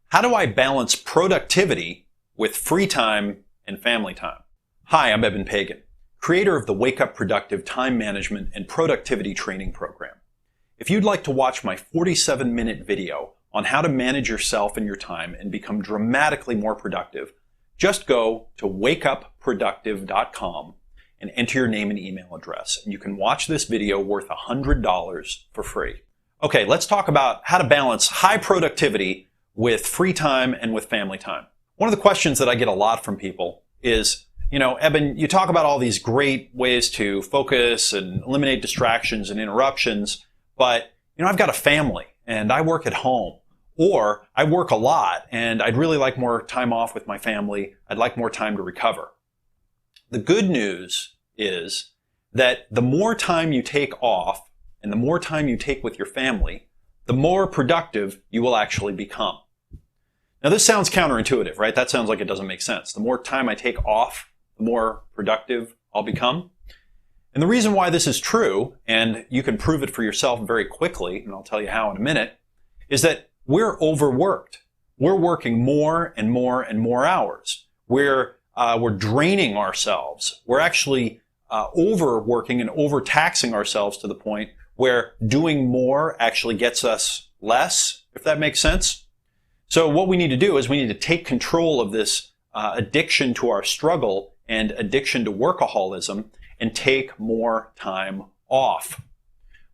How do I balance productivity with free time and family time? Hi, I'm Eben Pagan, creator of the Wake Up Productive Time Management and Productivity Training Program. If you'd like to watch my 47-minute video on how to manage yourself and your time and become dramatically more productive, just go to wakeupproductive.com and enter your name and email address, and you can watch this video worth $100 for free. Okay, let's talk about how to balance high productivity with free time and with family time. One of the questions that I get a lot from people is, Eben, you talk about all these great ways to focus and eliminate distractions and interruptions, but, I've got a family and I work at home, or I work a lot and I'd really like more time off with my family. I'd like more time to recover. The good news is that the more time you take off and the more time you take with your family, the more productive you will actually become. Now, this sounds counterintuitive, right? That sounds like it doesn't make sense. The more time I take off, the more productive I'll become. And the reason why this is true, and you can prove it for yourself very quickly, and I'll tell you how in a minute, is that we're overworked. We're working more and more and more hours. We're draining ourselves. We're actually overworking and overtaxing ourselves to the point where doing more actually gets us less, if that makes sense. So what we need to do is we need to take control of this addiction to our struggle and addiction to workaholism and take more time off.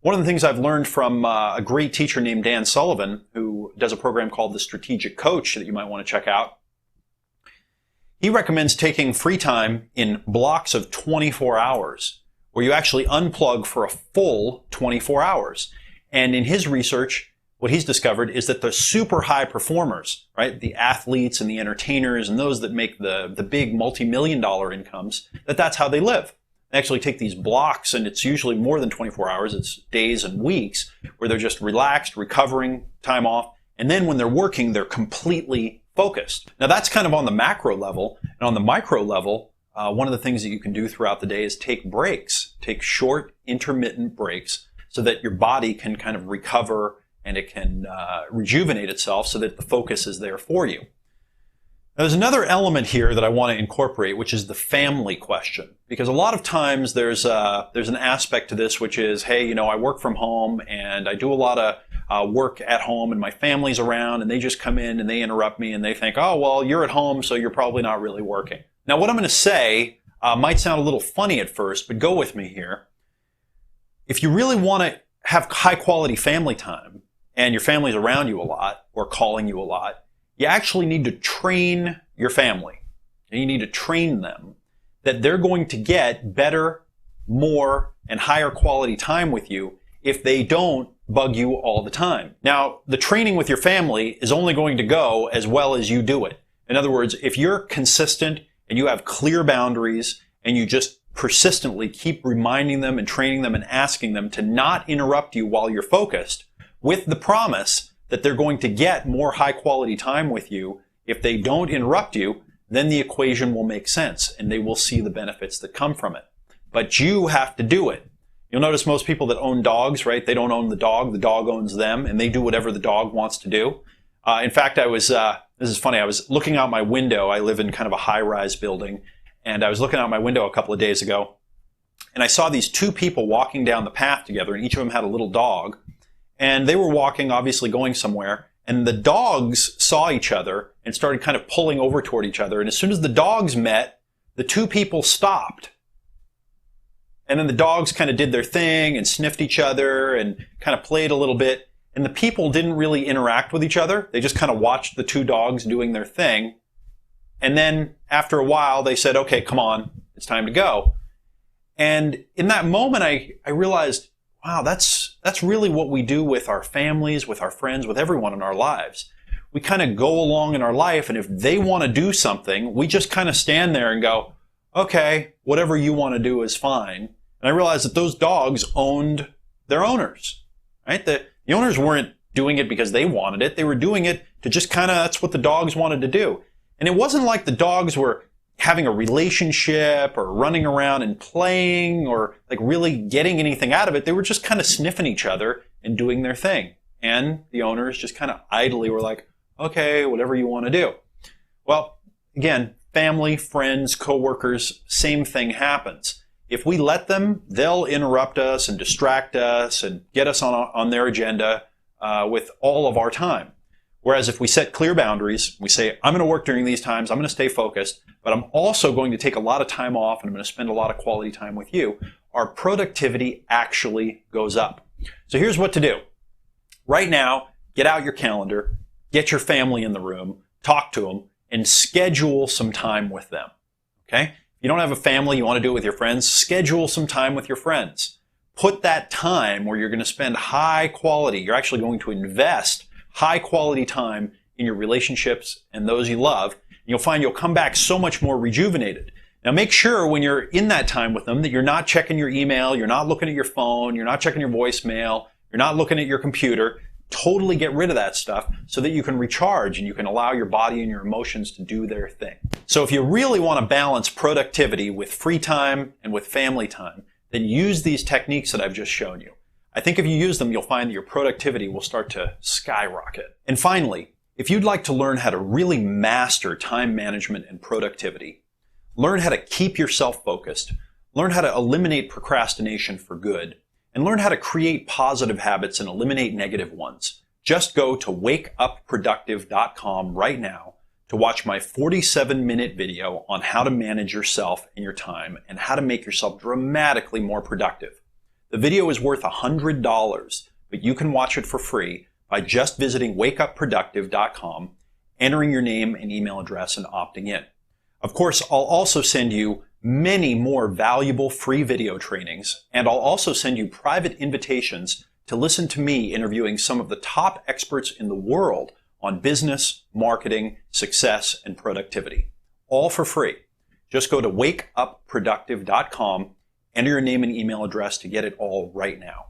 One of the things I've learned from a great teacher named Dan Sullivan, who does a program called The Strategic Coach that you might want to check out, he recommends taking free time in blocks of 24 hours, where you actually unplug for a full 24 hours. And in his research, what he's discovered is that the super high performers, right, the athletes and the entertainers and those that make the big multi-million-dollar incomes, that's how they live. They actually take these blocks, and it's usually more than 24 hours. It's days and weeks where they're just relaxed, recovering, time off. And then when they're working, they're completely focused. Now, that's kind of on the macro level. And on the micro level, one of the things that you can do throughout the day is take breaks, take short, intermittent breaks so that your body can kind of recover and it can rejuvenate itself so that the focus is there for you. Now, there's another element here that I want to incorporate, which is the family question. Because a lot of times there's an aspect to this, which is, hey, I work from home and I do a lot of work at home and my family's around and they just come in and they interrupt me and they think, oh, well, you're at home, so you're probably not really working. Now, what I'm going to say might sound a little funny at first, but go with me here. If you really want to have high quality family time, and your family's around you a lot or calling you a lot, you actually need to train your family. And you need to train them that they're going to get better, more, and higher quality time with you if they don't bug you all the time. Now, the training with your family is only going to go as well as you do it. In other words, if you're consistent and you have clear boundaries and you just persistently keep reminding them and training them and asking them to not interrupt you while you're focused, with the promise that they're going to get more high quality time with you if they don't interrupt you, then the equation will make sense and they will see the benefits that come from it. But you have to do it. You'll notice most people that own dogs, right? They don't own the dog owns them, and they do whatever the dog wants to do. In fact, this is funny, I was looking out my window. I live in kind of a high-rise building, and I was looking out my window a couple of days ago, and I saw these two people walking down the path together, and each of them had a little dog. And they were walking, obviously going somewhere, and the dogs saw each other and started kind of pulling over toward each other. And as soon as the dogs met, the two people stopped. And then the dogs kind of did their thing and sniffed each other and kind of played a little bit. And the people didn't really interact with each other. They just kind of watched the two dogs doing their thing. And then after a while, they said, okay, come on, it's time to go. And in that moment, I realized, wow, that's really what we do with our families, with our friends, with everyone in our lives. We kind of go along in our life, and if they want to do something, we just kind of stand there and go, okay, whatever you want to do is fine. And I realized that those dogs owned their owners, right? The owners weren't doing it because they wanted it. They were doing it to just kind of, that's what the dogs wanted to do. And it wasn't like the dogs were having a relationship or running around and playing or like really getting anything out of it. They were just kind of sniffing each other and doing their thing. And the owners just kind of idly were like, Okay, whatever you want to do. Well, again, family, friends, coworkers, same thing happens. If we let them, they'll interrupt us and distract us and get us on their agenda with all of our time. Whereas if we set clear boundaries, we say, I'm going to work during these times, I'm going to stay focused, but I'm also going to take a lot of time off and I'm going to spend a lot of quality time with you, our productivity actually goes up. So here's what to do. Right now, get out your calendar, get your family in the room, talk to them, and schedule some time with them. Okay? If you don't have a family, you want to do it with your friends, schedule some time with your friends. Put that time where you're going to spend high quality, you're actually going to invest high quality time in your relationships and those you love, and you'll find you'll come back so much more rejuvenated. Now make sure when you're in that time with them that you're not checking your email, you're not looking at your phone, you're not checking your voicemail, you're not looking at your computer. Totally get rid of that stuff so that you can recharge and you can allow your body and your emotions to do their thing. So if you really want to balance productivity with free time and with family time, then use these techniques that I've just shown you. I think if you use them, you'll find that your productivity will start to skyrocket. And finally, if you'd like to learn how to really master time management and productivity, learn how to keep yourself focused, learn how to eliminate procrastination for good, and learn how to create positive habits and eliminate negative ones, just go to wakeupproductive.com right now to watch my 47-minute video on how to manage yourself and your time and how to make yourself dramatically more productive. The video is worth $100, but you can watch it for free by just visiting wakeupproductive.com, entering your name and email address, and opting in. Of course, I'll also send you many more valuable free video trainings, and I'll also send you private invitations to listen to me interviewing some of the top experts in the world on business, marketing, success, and productivity. All for free. Just go to wakeupproductive.com, enter your name and email address to get it all right now.